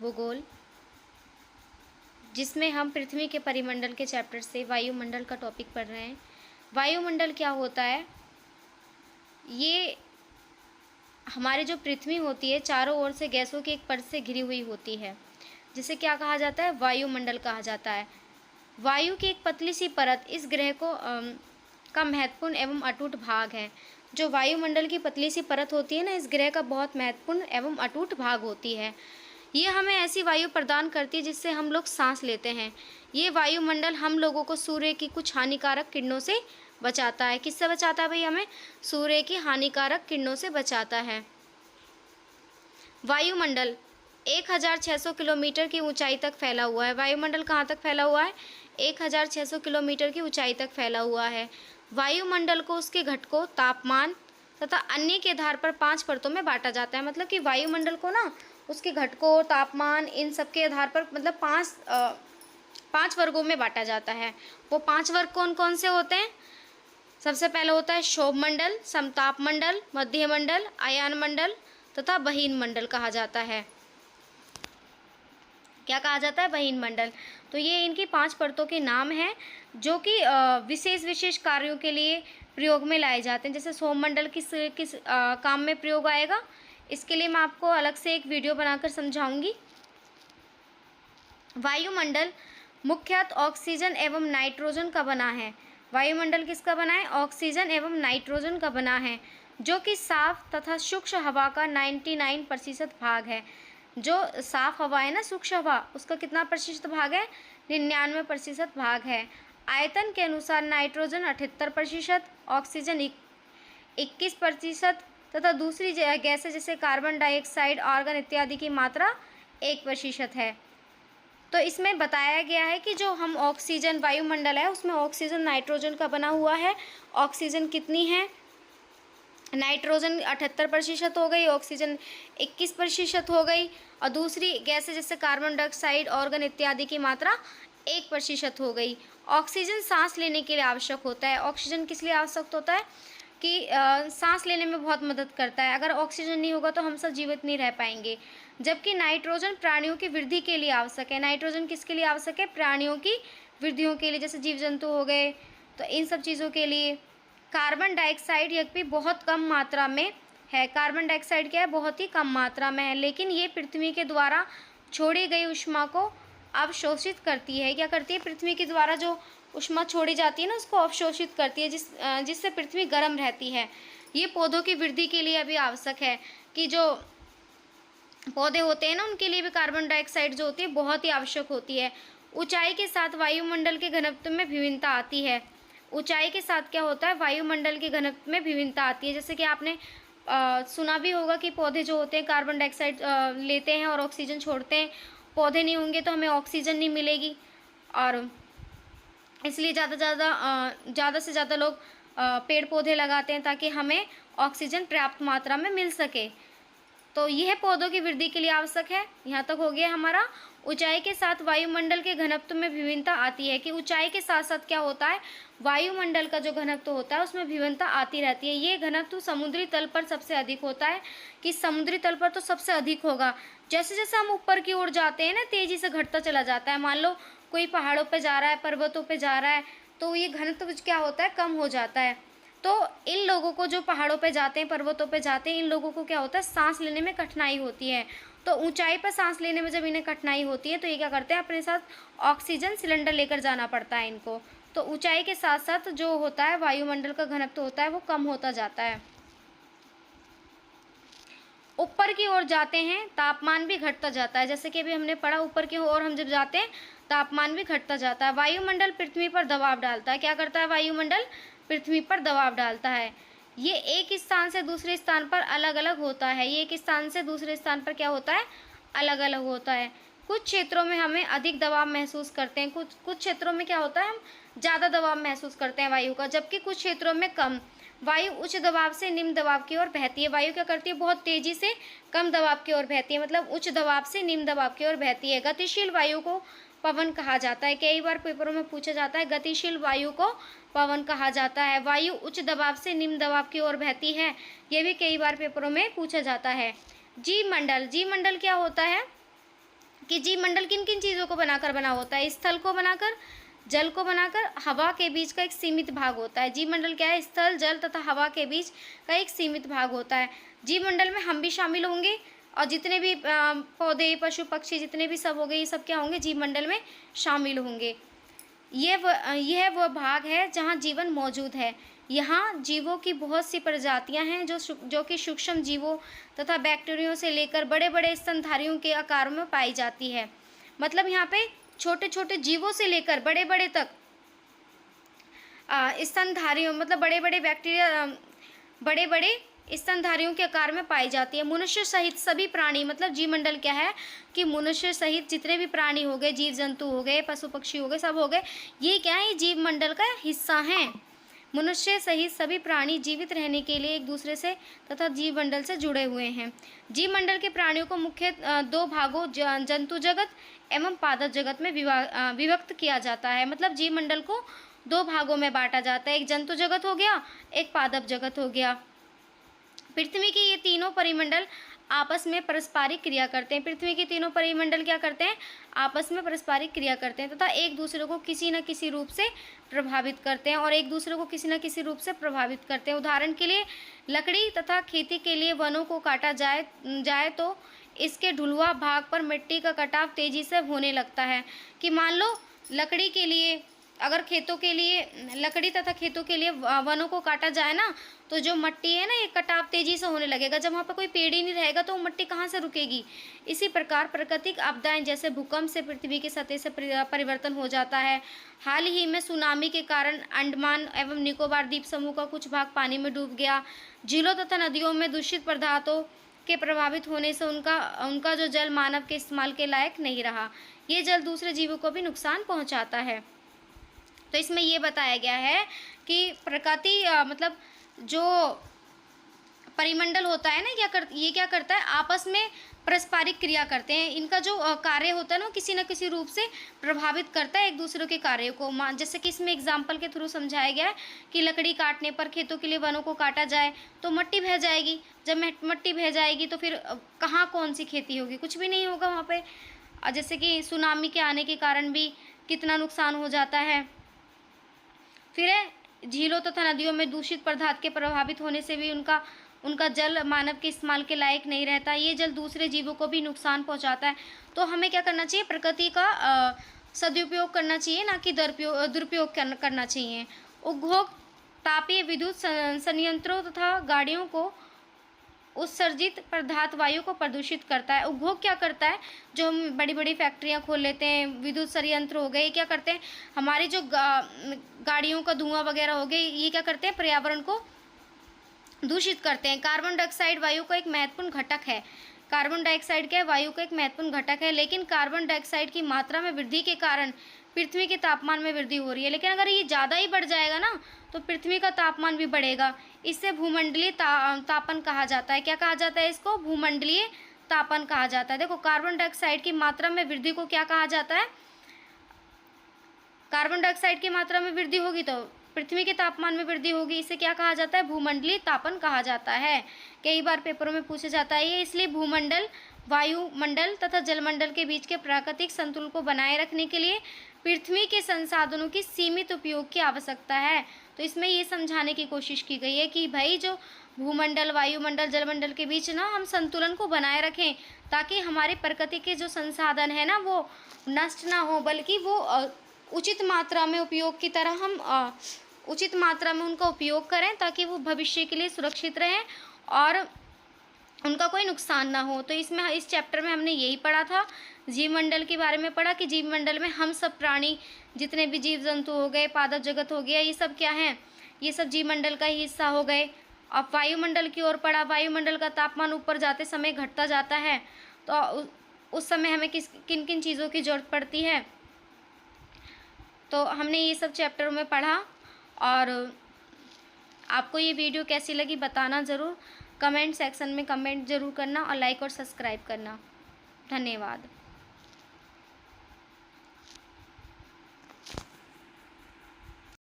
भूगोल, जिसमें हम पृथ्वी के परिमंडल के चैप्टर से वायुमंडल का टॉपिक पढ़ रहे हैं। वायुमंडल क्या होता है? ये हमारी जो पृथ्वी होती है चारों ओर से गैसों की एक परत से घिरी हुई होती है, जिसे क्या कहा जाता है? वायुमंडल कहा जाता है। वायु की एक पतली सी परत इस ग्रह को का महत्वपूर्ण एवं अटूट भाग है। जो वायुमंडल की पतली सी परत होती है ना, इस ग्रह का बहुत महत्वपूर्ण एवं अटूट भाग होती है। ये हमें ऐसी वायु प्रदान करती है जिससे हम लोग सांस लेते हैं। ये वायुमंडल हम लोगों को सूर्य की कुछ हानिकारक किरणों से बचाता है। किससे बचाता है भाई? हमें सूर्य की हानिकारक किरणों से बचाता है। वायुमंडल 1600 किलोमीटर की ऊंचाई तक फैला हुआ है। वायुमंडल कहाँ तक फैला हुआ है? 1600 किलोमीटर की ऊंचाई तक फैला हुआ है। वायुमंडल को उसके घटकों, तापमान तथा अन्य के आधार पर 5 परतों में बांटा जाता है। मतलब कि वायुमंडल को ना उसके घटकों, तापमान, इन सब के आधार पर मतलब 5 वर्गों में बांटा जाता है। वो 5 वर्ग कौन कौन से होते हैं? सबसे पहले होता है क्षोभ मंडल, समताप मंडल, मध्य मंडल, आयन मंडल तथा बहीन मंडल कहा जाता है। क्या कहा जाता है? बहीन मंडल। तो ये इनकी 5 परतों के नाम हैं जो कि विशेष विशेष कार्यों के लिए प्रयोग में लाए जाते हैं। जैसे क्षोभ मंडल किस काम में प्रयोग आएगा, इसके लिए मैं आपको अलग से एक वीडियो बनाकर समझाऊंगी। वायुमंडल मुख्यतः ऑक्सीजन एवं नाइट्रोजन का बना है। वायुमंडल किसका बना है? ऑक्सीजन एवं नाइट्रोजन का बना है, जो कि साफ तथा सूक्ष्म हवा का 99% भाग है। जो साफ हवा है ना, सूक्ष्म हवा, उसका कितना प्रतिशत भाग है? 99% भाग है। आयतन के अनुसार नाइट्रोजन 78%, ऑक्सीजन 21% तथा दूसरी गैसें जैसे कार्बन डाइऑक्साइड, आर्गन इत्यादि की मात्रा 1% है। तो इसमें बताया गया है कि जो हम ऑक्सीजन वायुमंडल है उसमें ऑक्सीजन नाइट्रोजन का बना हुआ है। ऑक्सीजन कितनी है? नाइट्रोजन 78% हो गई, ऑक्सीजन 21% हो गई, और दूसरी गैसें जैसे कार्बन डाइऑक्साइड, ऑर्गन इत्यादि की मात्रा 1% हो गई। ऑक्सीजन सांस लेने के लिए आवश्यक होता है। ऑक्सीजन किस लिए आवश्यक होता है? कि सांस लेने में बहुत मदद करता है। अगर ऑक्सीजन नहीं होगा तो हम सब जीवित नहीं रह पाएंगे। जबकि नाइट्रोजन प्राणियों की वृद्धि के लिए आवश्यक है। नाइट्रोजन किसके लिए आवश्यक है? प्राणियों की वृद्धियों के लिए, जैसे जीव जंतु हो गए, तो इन सब चीज़ों के लिए। कार्बन डाइऑक्साइड यह भी बहुत कम मात्रा में है। कार्बन डाइऑक्साइड क्या है? बहुत ही कम मात्रा में है, लेकिन ये पृथ्वी के द्वारा छोड़ी गई ऊष्मा को अवशोषित करती है। क्या करती है? पृथ्वी के द्वारा जो ऊष्मा छोड़ी जाती है ना, उसको अवशोषित करती है, जिससे पृथ्वी गर्म रहती है। ये पौधों की वृद्धि के लिए अभी आवश्यक है कि जो पौधे होते हैं ना, उनके लिए भी कार्बन डाइऑक्साइड जो होती है बहुत ही आवश्यक होती है। ऊंचाई के साथ वायुमंडल के घनत्व में विभिन्नता आती है। ऊंचाई के साथ क्या होता है? वायुमंडल के घनत्व में विभिन्नता आती है। जैसे कि आपने सुना भी होगा कि पौधे जो होते हैं कार्बन डाइऑक्साइड लेते हैं और ऑक्सीजन छोड़ते हैं। पौधे नहीं होंगे तो हमें ऑक्सीजन नहीं मिलेगी, और इसलिए ज़्यादा से ज़्यादा लोग पेड़ पौधे लगाते हैं ताकि हमें ऑक्सीजन पर्याप्त मात्रा में मिल सके। तो यह पौधों की वृद्धि के लिए आवश्यक है। यहाँ तक हो गया हमारा। ऊंचाई के साथ वायुमंडल के घनत्व में विभिन्नता आती है, कि ऊंचाई के साथ साथ क्या होता है? वायुमंडल का जो घनत्व होता है उसमें विभिन्नता आती रहती है। ये घनत्व समुद्री तल पर सबसे अधिक होता है, कि समुद्री तल पर तो सबसे अधिक होगा। जैसे जैसे हम ऊपर की ओर जाते हैं ना, तेजी से घटता चला जाता है। मान लो कोई पहाड़ों पर जा रहा है, पर्वतों पर जा रहा है, तो ये घनत्व क्या होता है? कम हो जाता है। तो इन लोगों को, जो पहाड़ों पे जाते हैं, पर्वतों पे जाते हैं, इन लोगों को क्या होता है? सांस लेने में कठिनाई होती है। तो ऊंचाई पर सांस लेने में जब इन्हें कठिनाई होती है तो ये क्या करते हैं? अपने साथ ऑक्सीजन सिलेंडर लेकर जाना पड़ता है इनको। तो ऊंचाई के साथ साथ जो होता है वायुमंडल का घनत्व होता है वो कम होता जाता है। ऊपर की ओर जाते हैं तापमान भी घटता जाता है। जैसे कि अभी हमने पढ़ा, ऊपर की ओर हम जब जाते हैं तापमान भी घटता जाता है। वायुमंडल पृथ्वी पर दबाव डालता है। क्या करता है? वायुमंडल पृथ्वी पर दबाव डालता है। ये एक स्थान से दूसरे स्थान पर अलग अलग होता है। ये एक स्थान से दूसरे स्थान पर क्या होता है? अलग अलग होता है। कुछ क्षेत्रों में हमें अधिक दबाव महसूस करते हैं, कुछ क्षेत्रों में क्या होता है? हम ज़्यादा दबाव महसूस करते हैं वायु का, जबकि कुछ क्षेत्रों में कम। वायु उच्च दबाव से निम्न दबाव की ओर बहती है। वायु क्या करती है? बहुत तेजी से कम दबाव की ओर बहती है, मतलब उच्च दबाव से निम्न दबाव की ओर बहती है। गतिशील वायु को पवन कहा जाता है। कई बार पेपरों में पूछा जाता है, गतिशील वायु को पवन कहा जाता है। वायु उच्च दबाव से निम्न दबाव की ओर बहती है, ये भी कई बार पेपरों में पूछा जाता है। जी मंडल क्या होता है? कि जीव मंडल किन किन चीज़ों को बनाकर बना होता है। स्थल को बनाकर, जल को बनाकर, हवा के बीच का एक सीमित भाग होता है। जीव मंडल क्या है? स्थल, जल तथा हवा के बीच का एक सीमित भाग होता है। जीव मंडल में हम भी शामिल होंगे और जितने भी पौधे, पशु, पक्षी जितने भी सब हो गए, ये सब क्या होंगे? जीव मंडल में शामिल होंगे। यह वह भाग है जहाँ जीवन मौजूद है। यहाँ जीवों की बहुत सी प्रजातियाँ हैं जो कि सूक्ष्म जीवों तथा बैक्टीरिया से लेकर बड़े बड़े स्तनधारियों के आकार में पाई जाती है। मतलब यहाँ पे छोटे छोटे जीवों से लेकर बड़े बड़े तक स्तनधारियों, मतलब बड़े बड़े बैक्टीरिया, बड़े बड़े स्तनधारियों के आकार में पाई जाती है। मनुष्य सहित सभी प्राणी, मतलब जीवमंडल क्या है कि मनुष्य सहित जितने भी प्राणी हो गए, जीव जंतु हो गए, पशु पक्षी हो गए, सब हो गए, ये क्या है? ये जीवमंडल का हिस्सा हैं। मनुष्य सहित सभी प्राणी जीवित रहने के लिए एक दूसरे से तथा जीवमंडल से जुड़े हुए हैं। जीवमंडल के प्राणियों को मुख्य दो भागों, जंतु जगत एवं पादप जगत में विभक्त किया जाता है। मतलब जीवमंडल को दो भागों में बांटा जाता है, एक जंतु जगत हो गया, एक पादप जगत हो गया। पृथ्वी के ये तीनों परिमंडल आपस में पारस्परिक क्रिया करते हैं। पृथ्वी के तीनों परिमंडल क्या करते हैं? आपस में पारस्परिक क्रिया करते हैं तथा एक दूसरे को किसी न किसी रूप से प्रभावित करते हैं और एक दूसरे को किसी न किसी रूप से प्रभावित करते हैं। उदाहरण के लिए लकड़ी तथा खेती के लिए वनों को काटा जाए तो इसके ढुलवा भाग पर मिट्टी का कटाव तेजी से होने लगता है। कि मान लो लकड़ी के लिए, अगर खेतों के लिए लकड़ी तथा खेतों के लिए वनों को काटा जाए ना, तो जो मिट्टी है ना, ये कटाव तेजी से होने लगेगा। जब वहाँ पर कोई पेड़ ही नहीं रहेगा तो मिट्टी कहाँ से रुकेगी? इसी प्रकार प्राकृतिक आपदाएं जैसे भूकंप से पृथ्वी की सतह से परिवर्तन हो जाता है। हाल ही में सुनामी के कारण अंडमान एवं निकोबार द्वीप समूह का कुछ भाग पानी में डूब गया। झीलों तथा नदियों में दूषित पदार्थों के प्रभावित होने से उनका जो जल मानव के इस्तेमाल के लायक नहीं रहा। ये जल दूसरे जीवों को भी नुकसान पहुँचाता है। तो इसमें ये बताया गया है कि प्रकृति मतलब जो परिमंडल होता है ना, ये क्या करता है? आपस में पारस्परिक क्रिया करते हैं। इनका जो कार्य होता है ना, किसी न किसी रूप से प्रभावित करता है एक दूसरे के कार्य को। जैसे कि इसमें एग्जाम्पल के थ्रू समझाया गया है कि लकड़ी काटने पर, खेतों के लिए वनों को काटा जाए तो मिट्टी बह जाएगी। जब मिट्टी बह जाएगी तो फिर कहाँ कौन सी खेती होगी? कुछ भी नहीं होगा वहाँ पे। जैसे कि सुनामी के आने के कारण भी कितना नुकसान हो जाता है। फिर झीलों तथा नदियों में दूषित पदार्थ के प्रभावित होने से भी उनका जल मानव के इस्तेमाल के लायक नहीं रहता। ये जल दूसरे जीवों को भी नुकसान पहुंचाता है। तो हमें क्या करना चाहिए? प्रकृति का सदुपयोग करना चाहिए, ना कि दुरुपयोग करना चाहिए। उद्योग, तापीय विद्युत संयंत्रों तथा गाड़ियों को उत्सर्जित पदार्थ वायु को प्रदूषित करता है। उद्योग क्या करता है? जो हम बड़ी बड़ी फैक्ट्रियां खोल लेते हैं, विद्युत संयंत्र हो गए, क्या करते हैं? हमारी जो गाड़ियों का धुआं वगैरह हो गए, ये क्या करते हैं? पर्यावरण को दूषित करते हैं। कार्बन डाइऑक्साइड वायु का एक महत्वपूर्ण घटक है। कार्बन डाइऑक्साइड क्या है? वायु का एक महत्वपूर्ण घटक है। लेकिन कार्बन डाइऑक्साइड की मात्रा में वृद्धि के कारण पृथ्वी के तापमान में वृद्धि हो रही है। लेकिन अगर ये ज़्यादा ही बढ़ जाएगा ना, तो पृथ्वी का तापमान भी बढ़ेगा। इससे भूमंडलीय तापन कहा जाता है। क्या कहा जाता है इसको? भूमंडलीय तापन कहा जाता है। देखो, कार्बन डाइऑक्साइड की मात्रा में वृद्धि को क्या कहा जाता है? कार्बन डाइऑक्साइड की मात्रा में वृद्धि होगी तो पृथ्वी के तापमान में वृद्धि होगी। इसे क्या कहा जाता है? भूमंडलीय तापन कहा जाता है। कई बार पेपरों में पूछा जाता है ये। इसलिए भूमंडल, वायुमंडल तथा जलमंडल के बीच के प्राकृतिक संतुलन को बनाए रखने के लिए पृथ्वी के संसाधनों की सीमित उपयोग की आवश्यकता है। तो इसमें ये समझाने की कोशिश की गई है कि भाई जो भूमंडल, वायुमंडल, जलमंडल के बीच ना हम संतुलन को बनाए रखें, ताकि हमारे प्रकृति के जो संसाधन है ना, वो नष्ट ना हो, बल्कि वो उचित मात्रा में उपयोग की तरह हम उचित मात्रा में उनका उपयोग करें, ताकि वो भविष्य के लिए सुरक्षित रहें और उनका कोई नुकसान ना हो। तो इसमें, इस चैप्टर में हमने यही पढ़ा था, जीवमंडल के बारे में पढ़ा कि जीवमंडल में हम सब प्राणी, जितने भी जीव जंतु हो गए, पादप जगत हो गया, ये सब क्या हैं? ये सब जीवमंडल का ही हिस्सा हो गए। अब वायुमंडल की ओर पढ़ा। वायुमंडल का तापमान ऊपर जाते समय घटता जाता है, तो उस समय हमें किन किन चीज़ों की ज़रूरत पड़ती है। तो हमने ये सब चैप्टरों में पढ़ा। और आपको ये वीडियो कैसी लगी बताना ज़रूर, कमेंट सेक्शन में कमेंट ज़रूर करना और लाइक और सब्सक्राइब करना। धन्यवाद।